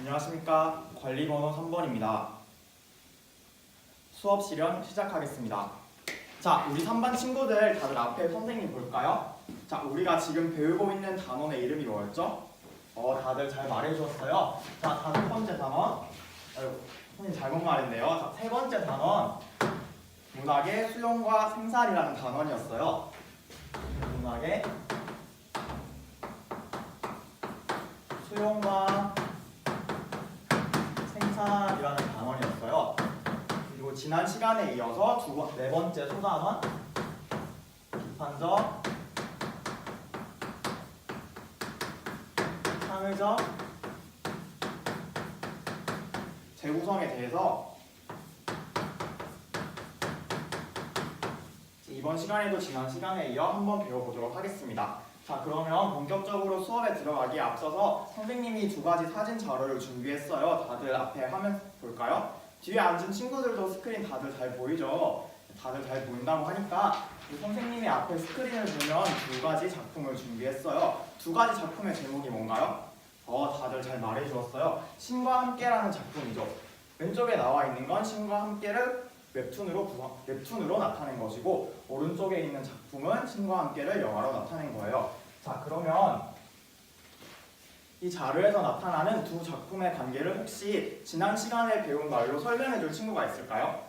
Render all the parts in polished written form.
안녕하십니까. 관리번호 3번입니다. 수업 실현 시작하겠습니다. 자, 우리 3반 친구들 다들 앞에 선생님 볼까요? 자, 우리가 지금 배우고 있는 단원의 이름이 뭐였죠? 다들 잘 말해주었어요. 자, 다섯 번째 단원. 아이고, 선생님 잘못 말했네요. 자, 세 번째 단원. 문학의 수용과 생산이라는 단원이었어요. 문학의 수용과 생산이라는 단원이었어요. 그리고 지난 시간에 이어서 네 번째 소단원, 비판적, 창의적, 재구성에 대해서 이번 시간에도 지난 시간에 이어 한번 배워보도록 하겠습니다. 자, 그러면 본격적으로 수업에 들어가기에 앞서서 선생님이 두 가지 사진 자료를 준비했어요. 다들 앞에 화면 볼까요? 뒤에 앉은 친구들도 스크린 다들 잘 보이죠? 다들 잘 보인다고 하니까 선생님이 앞에 스크린을 보면 두 가지 작품을 준비했어요. 두 가지 작품의 제목이 뭔가요? 다들 잘 말해주었어요. 신과 함께라는 작품이죠. 왼쪽에 나와 있는 건 신과 함께를 웹툰으로 나타낸 것이고, 오른쪽에 있는 작품은 신과 함께를 영화로 나타낸 거예요. 자, 그러면 이 자료에서 나타나는 두 작품의 관계를 혹시 지난 시간에 배운 말로 설명해 줄 친구가 있을까요?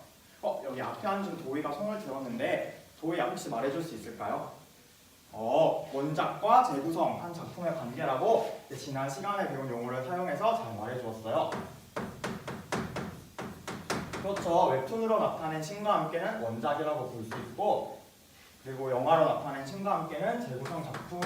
여기 앞에 앉은 도희가 손을 들었는데, 도희야 혹시 말해줄 수 있을까요? 원작과 재구성 한 작품의 관계라고 지난 시간에 배운 용어를 사용해서 잘 말해주었어요. 그렇죠. 웹툰으로 나타낸 신과 함께는 원작이라고 볼 수 있고, 그리고 영화로 나타낸 신과 함께는 재구성 작품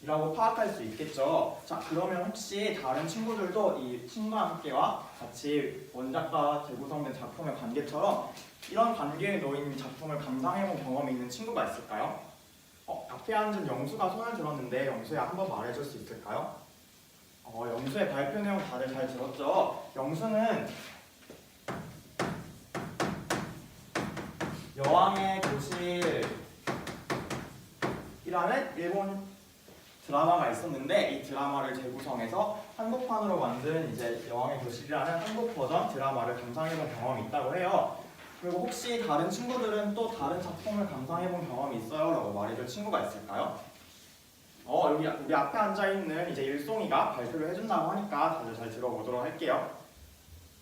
이라고 파악할 수 있겠죠. 자, 그러면 혹시 다른 친구들도 이 신과 함께와 같이 원작과 재구성된 작품의 관계처럼 이런 관계에 놓인 작품을 감상해본 경험이 있는 친구가 있을까요? 앞에 앉은 영수가 손을 들었는데, 영수야 한번 말해줄 수 있을까요? 영수의 발표 내용 다들 잘 들었죠? 영수는 여왕의 교실이라는 일본 드라마가 있었는데, 이 드라마를 재구성해서 한국판으로 만든 이제 여왕의 교실이라는 한국 버전 드라마를 감상해본 경험이 있다고 해요. 그리고 혹시 다른 친구들은 또 다른 작품을 감상해본 경험이 있어요? 라고 말해줄 친구가 있을까요? 여기 우리 앞에 앉아있는 이제 일송이가 발표를 해준다고 하니까 다들 잘 들어보도록 할게요.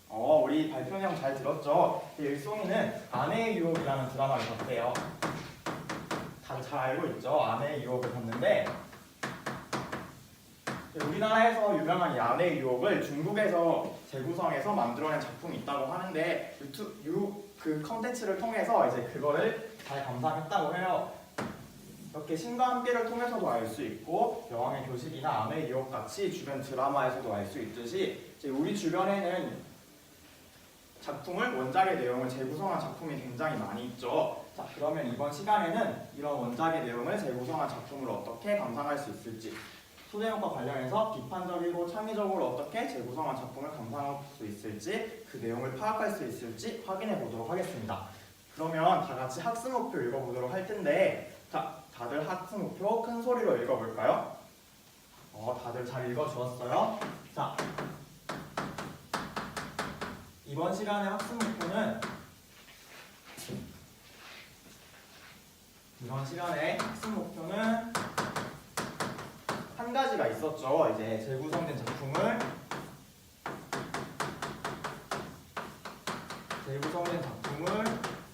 우리 발표 내용 잘 들었죠? 일송이는 아내의 유혹이라는 드라마를 봤대요. 다들 잘 알고 있죠? 아내의 유혹을 봤는데, 우리나라에서 유명한 이 아내의 유혹을 중국에서 재구성해서 만들어낸 작품이 있다고 하는데, 그 컨텐츠를 통해서 이제 그거를 잘 감상했다고 해요. 이렇게 신과 함께를 통해서도 알 수 있고, 여왕의 교실이나 아내의 유혹 같이 주변 드라마에서도 알 수 있듯이 이제 우리 주변에는 작품을 원작의 내용을 재구성한 작품이 굉장히 많이 있죠. 자, 그러면 이번 시간에는 이런 원작의 내용을 재구성한 작품을 어떻게 감상할 수 있을지, 소재형과 관련해서 비판적이고 창의적으로 어떻게 재구성한 작품을 감상할 수 있을지, 그 내용을 파악할 수 있을지 확인해 보도록 하겠습니다. 그러면 다 같이 학습 목표 읽어보도록 할 텐데, 자, 다들 학습 목표 큰 소리로 읽어볼까요? 다들 잘 읽어주었어요. 자, 이번 시간의 학습 목표는 한 가지가 있었죠. 이제 재구성된 작품을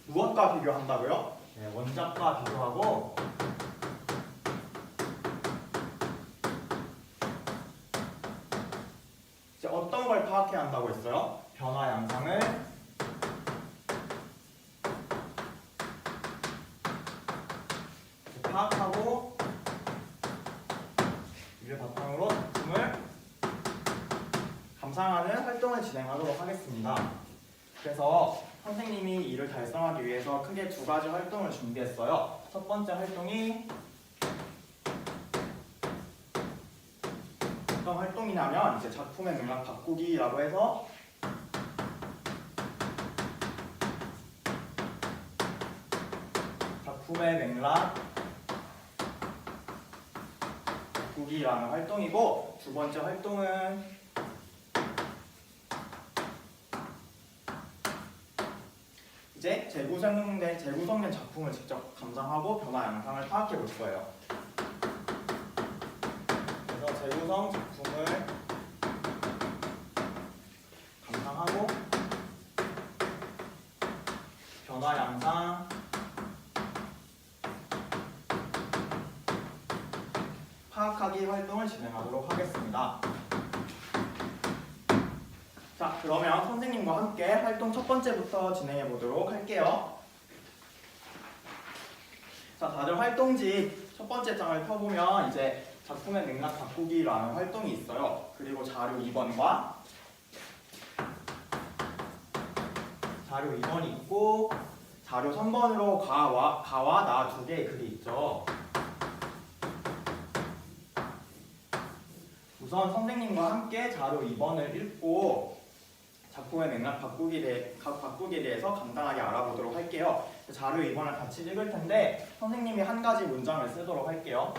무엇과 비교한다고요? 네, 원작과 비교하고 이제 어떤 걸 파악해야 한다고 했어요? 변화 양상을 파악하고, 이를 바탕으로 작품을 감상하는 활동을 진행하도록 하겠습니다. 그래서 선생님이 이를 달성하기 위해서 크게 두 가지 활동을 준비했어요. 첫 번째 활동이 어떤 활동이냐면 이제 작품의 맥락 바꾸기라고 해서 작품의 맥락 바꾸기라는 활동이고, 두 번째 활동은 이제 재구성된 작품을 직접 감상하고 변화 양상을 파악해 볼 거예요. 그래서 재구성 작품을 감상하고 변화 양상 파악하기 활동을 진행하도록 하겠습니다. 자, 그러면 선생님과 함께 활동 첫 번째부터 진행해 보도록 할게요. 자, 다들 활동지 첫 번째 장을 펴보면 이제 작품의 맥락 바꾸기라는 활동이 있어요. 그리고 자료 2번과 자료 2번이 있고, 자료 3번으로 가와 나 두 개의 글이 있죠. 우선 선생님과 함께 자료 2번을 읽고 작품의 맥락 바꾸기에 대해서 간단하게 알아보도록 할게요. 자료 2번을 같이 읽을 텐데 선생님이 한 가지 문장을 쓰도록 할게요.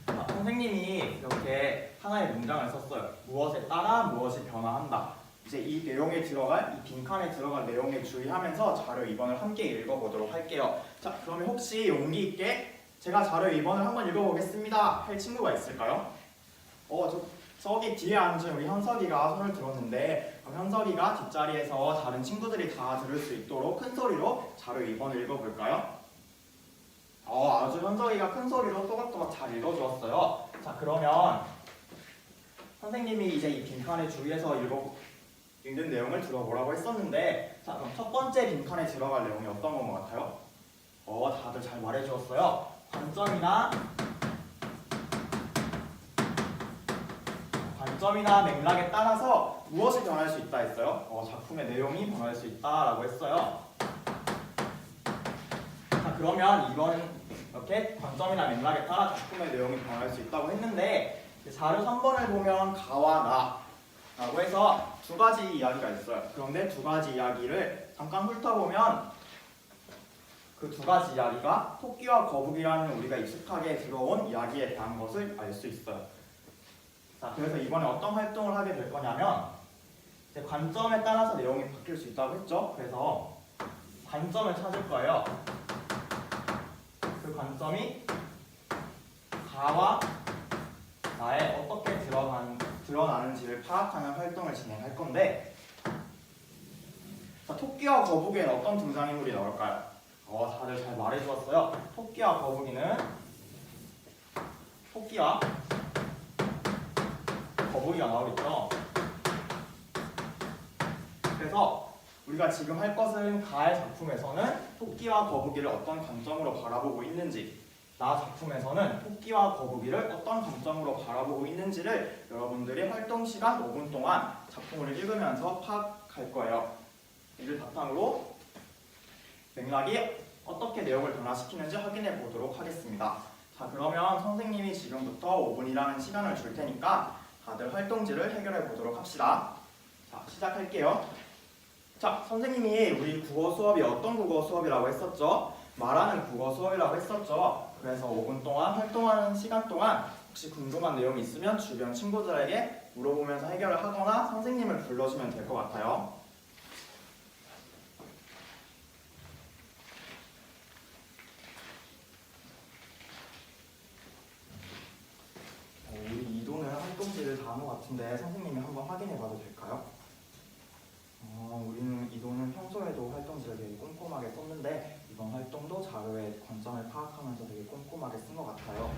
자, 선생님이 이렇게 하나의 문장을 썼어요. 무엇에 따라 무엇이 변화한다. 이제 이 내용에 들어갈, 이 빈칸에 들어갈 내용에 주의하면서 자료 2번을 함께 읽어보도록 할게요. 자, 그러면 혹시 용기 있게 제가 자료 2번을 한번 읽어보겠습니다 할 친구가 있을까요? 저기 뒤에 앉은 우리 현석이가 손을 들었는데, 그럼 현석이가 뒷자리에서 다른 친구들이 다 들을 수 있도록 큰 소리로 자료 2번을 읽어볼까요? 아주 현석이가 큰 소리로 또박또박 잘 읽어주었어요. 자, 그러면 선생님이 이제 이 빈칸에 주의해서 읽는 내용을 들어보라고 했었는데, 자, 그럼 첫 번째 빈칸에 들어갈 내용이 어떤 건 것 같아요? 다들 잘 말해주었어요. 관점이나 맥락에 따라서 무엇이 변할 수 있다 했어요? 작품의 내용이 변할 수 있다라고 했어요. 자, 그러면 이번 이렇게 관점이나 맥락에 따라 작품의 내용이 변할 수 있다고 했는데, 자료 3번을 보면 가와 나 라고 해서 두 가지 이야기가 있어요. 그런데 두 가지 이야기를 잠깐 훑어보면 그 두 가지 이야기가 토끼와 거북이라는 우리가 익숙하게 들어온 이야기에 대한 것을 알 수 있어요. 자, 그래서 이번에 어떤 활동을 하게 될 거냐면, 이제 관점에 따라서 내용이 바뀔 수 있다고 했죠. 그래서 관점을 찾을 거예요. 그 관점이 가와 나에 어떻게 드러나는지를 파악하는 활동을 진행할 건데, 자, 토끼와 거북이엔 어떤 등장인물이 나올까요? 다들 잘 말해주었어요. 토끼와 거북이가 나오겠죠. 그래서 우리가 지금 할 것은 가의 작품에서는 토끼와 거북이를 어떤 관점으로 바라보고 있는지, 나 작품에서는 토끼와 거북이를 어떤 관점으로 바라보고 있는지를 여러분들이 활동 시간 5분 동안 작품을 읽으면서 파악할 거예요. 이를 바탕으로 맥락이 어떻게 내용을 변화시키는지 확인해 보도록 하겠습니다. 자, 그러면 선생님이 지금부터 5분이라는 시간을 줄 테니까 다들 활동지를 해결해 보도록 합시다. 자, 시작할게요. 자, 선생님이 우리 국어 수업이 어떤 국어 수업이라고 했었죠? 말하는 국어 수업이라고 했었죠. 그래서 5분 동안 활동하는 시간 동안 혹시 궁금한 내용이 있으면 주변 친구들에게 물어보면서 해결을 하거나 선생님을 불러주면 될 것 같아요. 우리 이도는 활동지를 다 한 것 같은데 선생님이 한번 확인해 봐도 될까요? 우리는 이도는 평소에도 활동지를 되게 꼼꼼하게 썼는데 이번 활동도 자료의 관점을 파악하면서 되게 꼼꼼하게 쓴 것 같아요.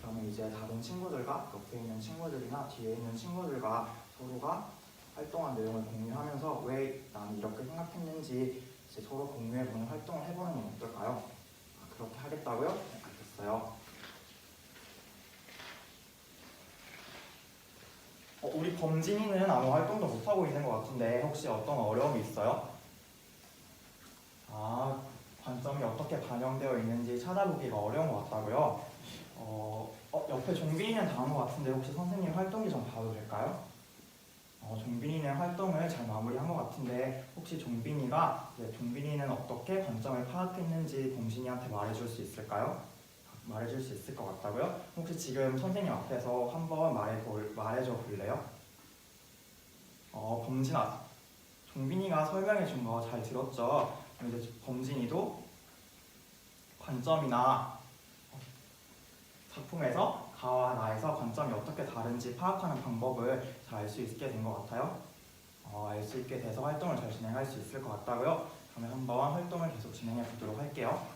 그러면 이제 다른 친구들과 옆에 있는 친구들이나 뒤에 있는 친구들과 서로가 활동한 내용을 공유하면서 왜 나는 이렇게 생각했는지 이제 서로 공유해보는 활동을 해보는 건 어떨까요? 그렇게 하겠다고요? 네, 알겠어요. 우리 범진이는 아무 활동도 못하고 있는 것 같은데 혹시 어떤 어려움이 있어요? 관점이 어떻게 반영되어 있는지 찾아보기가 어려운 것 같다고요? 옆에 종빈이는 다 한 것 같은데 혹시 선생님 활동지 좀 봐도 될까요? 종빈이는 활동을 잘 마무리한 것 같은데 혹시 종빈이는 어떻게 관점을 파악했는지 봉진이한테 말해줄 수 있을까요? 말해줄 수 있을 것 같다고요? 혹시 지금 선생님 앞에서 한번 말해줘 볼래요? 범진아, 종빈이가 설명해 준 거 잘 들었죠? 그럼 이제 범진이도 관점이나 작품에서 가와 나에서 관점이 어떻게 다른지 파악하는 방법을 잘 알 수 있게 된 것 같아요. 알 수 있게 돼서 활동을 잘 진행할 수 있을 것 같다고요. 그러면 한번 활동을 계속 진행해 보도록 할게요.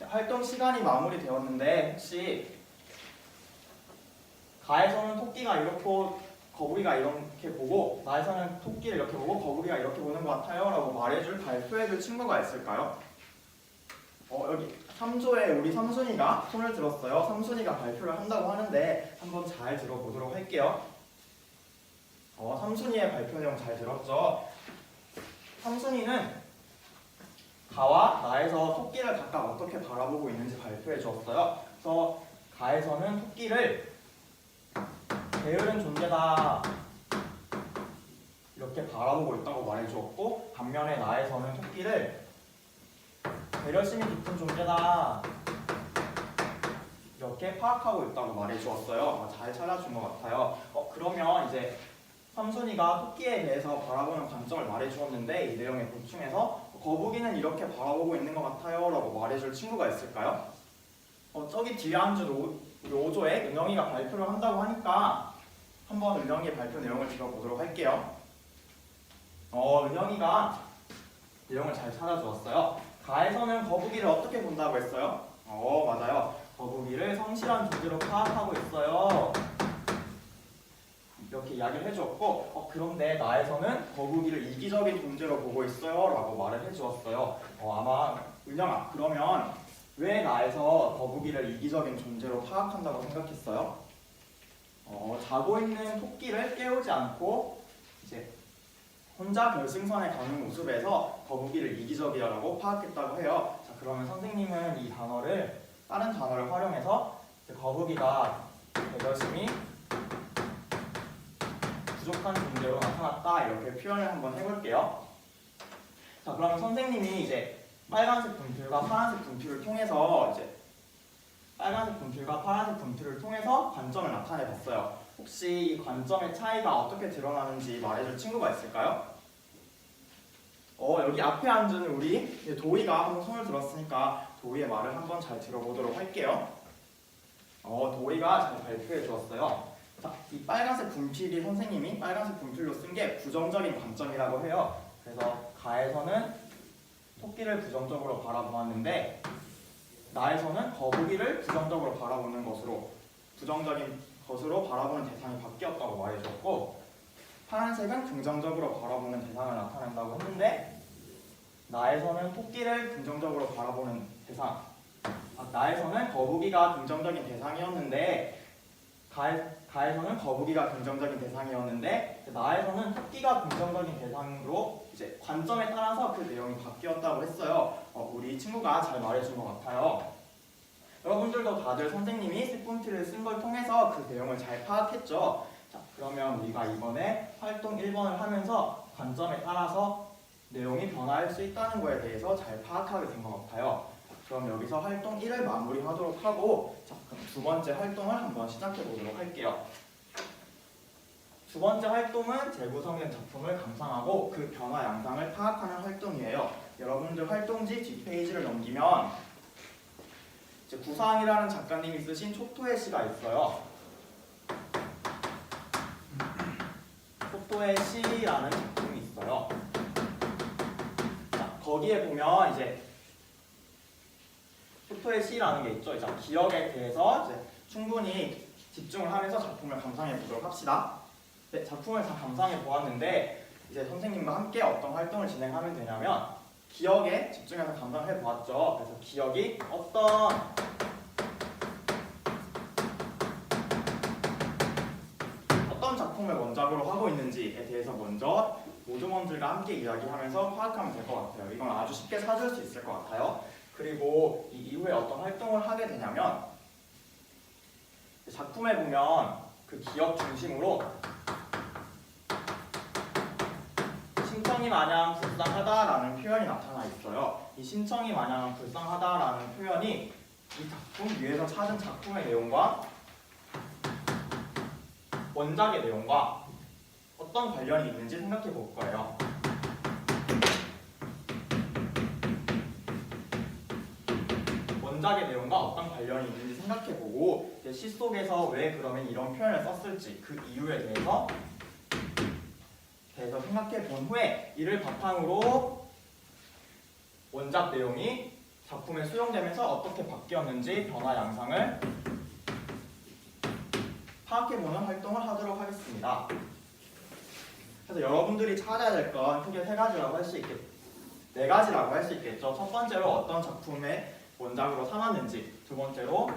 활동 시간이 마무리되었는데 혹시 가에서는 토끼가 이렇고 거북이가 이렇게 보고 나에서는 토끼를 이렇게 보고 거북이가 이렇게 보는 것 같아요 라고 말해줄 발표해줄 친구가 있을까요? 여기 3조에 우리 삼순이가 손을 들었어요. 삼순이가 발표를 한다고 하는데 한번 잘 들어보도록 할게요. 삼순이의 발표 내용 잘 들었죠? 삼순이는 가와 나에서 토끼를 각각 어떻게 바라보고 있는지 발표해 주었어요. 그래서 가에서는 토끼를 게으른 존재다 이렇게 바라보고 있다고 말해 주었고, 반면에 나에서는 토끼를 배려심이 깊은 존재다 이렇게 파악하고 있다고 말해 주었어요. 잘 찾아준 것 같아요. 그러면 이제 삼순이가 토끼에 대해서 바라보는 관점을 말해 주었는데 이 내용에 보충해서 거북이는 이렇게 바라보고 있는 것 같아요 라고 말해줄 친구가 있을까요? 저기 뒤에 앉은 5조에 은영이가 발표를 한다고 하니까 한번 은영이의 발표 내용을 들어보도록 할게요. 은영이가 내용을 잘 찾아주었어요. 가에서는 거북이를 어떻게 본다고 했어요? 맞아요. 거북이를 성실한 존재로 파악하고 있어요. 이렇게 이야기를 해주었고, 그런데 나에서는 거북이를 이기적인 존재로 보고 있어요 라고 말을 해주었어요. 아마 은영아, 그러면 왜 나에서 거북이를 이기적인 존재로 파악한다고 생각했어요? 자고 있는 토끼를 깨우지 않고 이제 혼자 결승선에 가는 모습에서 거북이를 이기적이라고 파악했다고 해요. 자, 그러면 선생님은 이 단어를 다른 단어를 활용해서 거북이가 배려심이 부족한 존재로 나타났다 이렇게 표현을 한번 해볼게요. 자, 그러면 선생님이 이제 빨간색 분필과 파란색 분필을 통해서 관점을 나타내 봤어요. 혹시 이 관점의 차이가 어떻게 드러나는지 말해줄 친구가 있을까요? 여기 앞에 앉은 우리 도희가 한번 손을 들었으니까 도희의 말을 한번 잘 들어보도록 할게요. 도희가 잘 발표해 주었어요. 자, 이 빨간색 분필이 선생님이 빨간색 분필로 쓴 게 부정적인 관점이라고 해요. 그래서 가에서는 토끼를 부정적으로 바라보았는데 나에서는 거북이를 부정적으로 바라보는 부정적인 것으로 바라보는 대상이 바뀌었다고 말해줬고, 파란색은 긍정적으로 바라보는 대상을 나타낸다고 했는데 나에서는 토끼를 긍정적으로 바라보는 대상, 나에서는 거북이가 긍정적인 대상이었는데 가에서는 거북이가 긍정적인 대상이었는데 나에서는 토끼가 긍정적인 대상으로 이제 관점에 따라서 그 내용이 바뀌었다고 했어요. 우리 친구가 잘 말해준 것 같아요. 여러분들도 다들 선생님이 색분필을 쓴 걸 통해서 그 내용을 잘 파악했죠. 자, 그러면 우리가 이번에 활동 1번을 하면서 관점에 따라서 내용이 변화할 수 있다는 거에 대해서 잘 파악하게 된 것 같아요. 그럼 여기서 활동 1을 마무리하도록 하고, 자, 그럼 두 번째 활동을 한번 시작해 보도록 할게요. 두 번째 활동은 재구성된 작품을 감상하고 그 변화 양상을 파악하는 활동이에요. 여러분들 활동지 뒷페이지를 넘기면 이제 구상이라는 작가님이 쓰신 초토의 시가 있어요. 초토의 시라는 작품이 있어요. 자, 거기에 보면 이제 초토의 시라는 게 있죠. 자, 기억에 대해서 이제 충분히 집중을 하면서 작품을 감상해 보도록 합시다. 네, 작품을 다 감상해 보았는데 이제 선생님과 함께 어떤 활동을 진행하면 되냐면 기억에 집중해서 감상해 보았죠. 그래서 기억이 어떤 작품을 원작으로 하고 있는지에 대해서 먼저 모조먼들과 함께 이야기하면서 파악하면 될 것 같아요. 이건 아주 쉽게 찾을 수 있을 것 같아요. 그리고 이 이후에 어떤 활동을 하게 되냐면 작품에 보면 그 기업 중심으로 심청이 마냥 불쌍하다라는 표현이 나타나 있어요. 이 심청이 마냥 불쌍하다라는 표현이 이 작품 위에서 찾은 작품의 내용과 원작의 내용과 어떤 관련이 있는지 생각해 볼 거예요. 원작의 내용과 어떤 관련이 있는지 생각해보고 시 속에서 왜 그러면 이런 표현을 썼을지 그 이유에 대해서 생각해 본 후에 이를 바탕으로 원작 내용이 작품에 수용되면서 어떻게 바뀌었는지 변화 양상을 파악해보는 활동을 하도록 하겠습니다. 그래서 여러분들이 찾아야 될 건 크게 네 가지라고 할 수 있겠죠. 첫 번째로 어떤 작품의 원작으로 삼았는지, 두 번째로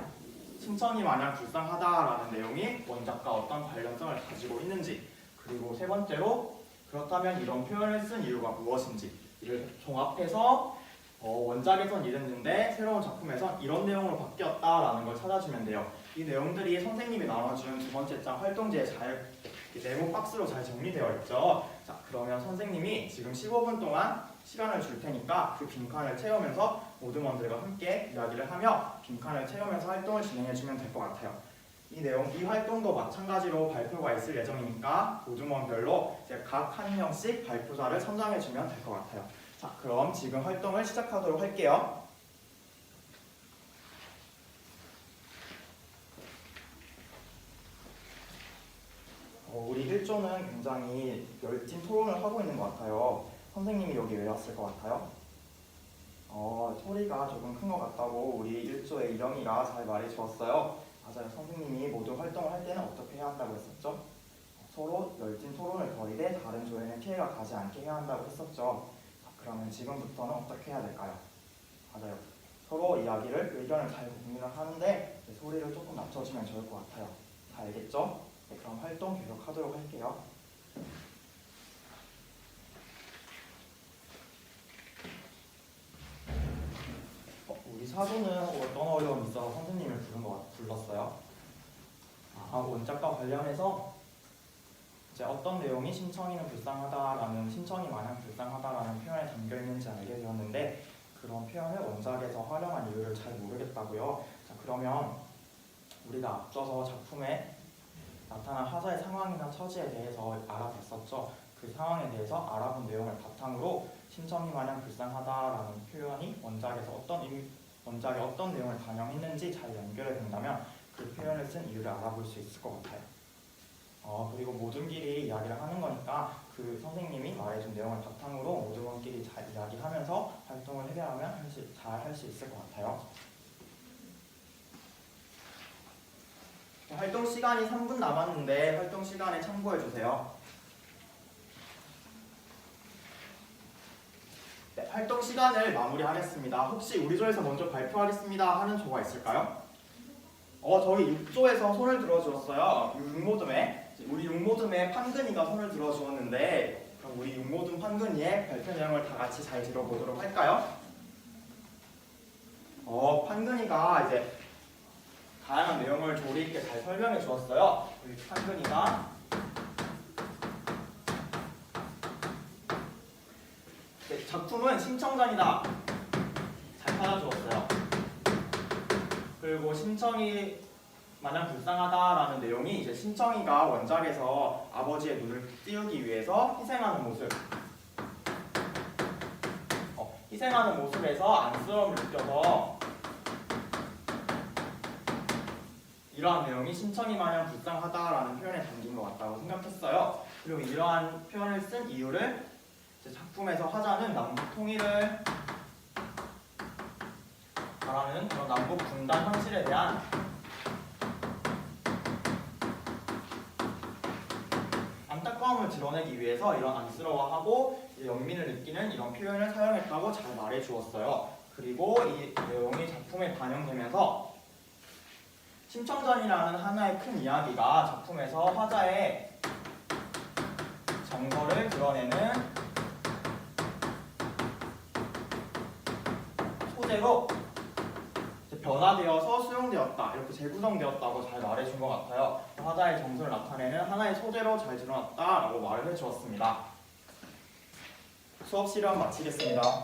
심청이 마냥 불쌍하다라는 내용이 원작과 어떤 관련성을 가지고 있는지, 그리고 세 번째로 그렇다면 이런 표현을 쓴 이유가 무엇인지 이를 종합해서 원작에선 이랬는데 새로운 작품에선 이런 내용으로 바뀌었다라는 걸 찾아주면 돼요. 이 내용들이 선생님이 나눠준 두 번째 장 활동지에 잘 네모 박스로 잘 정리되어 있죠. 자, 그러면 선생님이 지금 15분 동안 시간을 줄 테니까 그 빈칸을 채우면서 모두먼들과 함께 이야기를 하며 빈칸을 채우면서 활동을 진행해주면 될 것 같아요. 이 활동도 마찬가지로 발표가 있을 예정이니까 모두먼별로 각 한 명씩 발표자를 선정해주면 될 것 같아요. 자, 그럼 지금 활동을 시작하도록 할게요. 우리 1조는 굉장히 열띤 토론을 하고 있는 것 같아요. 선생님이 여기 왜 왔을 것 같아요? 소리가 조금 큰 것 같다고 우리 1조의 이영이가 잘 말해주었어요. 맞아요. 선생님이 모두 활동을 할 때는 어떻게 해야 한다고 했었죠? 서로 열띤 토론을 벌이되 다른 조에는 피해가 가지 않게 해야 한다고 했었죠. 그러면 지금부터는 어떻게 해야 될까요? 맞아요. 서로 의견을 잘 공유를 하는데 소리를 조금 낮춰주면 좋을 것 같아요. 다 알겠죠? 네, 그럼 활동 계속하도록 할게요. 우리 사조는 어떤 어려움이 있어서 선생님을 불렀어요? 원작과 관련해서 이제 어떤 내용이 심청이 마냥 불쌍하다라는 표현에 담겨 있는지 알게 되었는데 그런 표현을 원작에서 활용한 이유를 잘 모르겠다고요. 자, 그러면 우리가 앞서서 작품에 나타난 화자의 상황이나 처지에 대해서 알아봤었죠. 그 상황에 대해서 알아본 내용을 바탕으로 심청이 마냥 불쌍하다라는 표현이 원작의 어떤 내용을 반영했는지 잘 연결해 본다면 그 표현을 쓴 이유를 알아볼 수 있을 것 같아요. 그리고 모둠끼리 이야기를 하는 거니까 그 선생님이 말해준 내용을 바탕으로 모두끼리 잘 이야기하면서 활동을 해결하면 잘 할 수 있을 것 같아요. 활동 시간이 3분 남았는데 활동 시간에 참고해 주세요. 네, 활동 시간을 마무리하겠습니다. 혹시 우리 조에서 먼저 발표하겠습니다 하는 조가 있을까요? 저기 6조에서 손을 들어주었어요. 6모듬에 우리 6모듬에 판근이가 손을 들어주었는데 그럼 우리 6모듬 판근이의 발표 내용을 다 같이 잘 들어보도록 할까요? 판근이가 이제 다양한 내용을 조리 있게 잘 설명해 주었어요. 우리 판근이가 작품은 심청전이다 잘 찾아주었어요. 그리고 심청이 마냥 불쌍하다라는 내용이 이제 심청이가 원작에서 아버지의 눈을 띄우기 위해서 희생하는 모습에서 안쓰러움을 느껴서 이러한 내용이 심청이 마냥 불쌍하다라는 표현에 담긴 것 같다고 생각했어요. 그리고 이러한 표현을 쓴 이유를 작품에서 화자는 남북 통일을 바라는 그런 남북 분단 현실에 대한 안타까움을 드러내기 위해서 이런 안쓰러워하고 연민을 느끼는 이런 표현을 사용했다고 잘 말해주었어요. 그리고 이 내용이 작품에 반영되면서 심청전이라는 하나의 큰 이야기가 작품에서 화자의 정서를 드러내는 소재로 변화되어서 수용되었다 이렇게 재구성되었다고 잘 말해준 것 같아요. 화자의 정서를 나타내는 하나의 소재로 잘 드러났다라고 말을 해주었습니다. 수업 실험 마치겠습니다.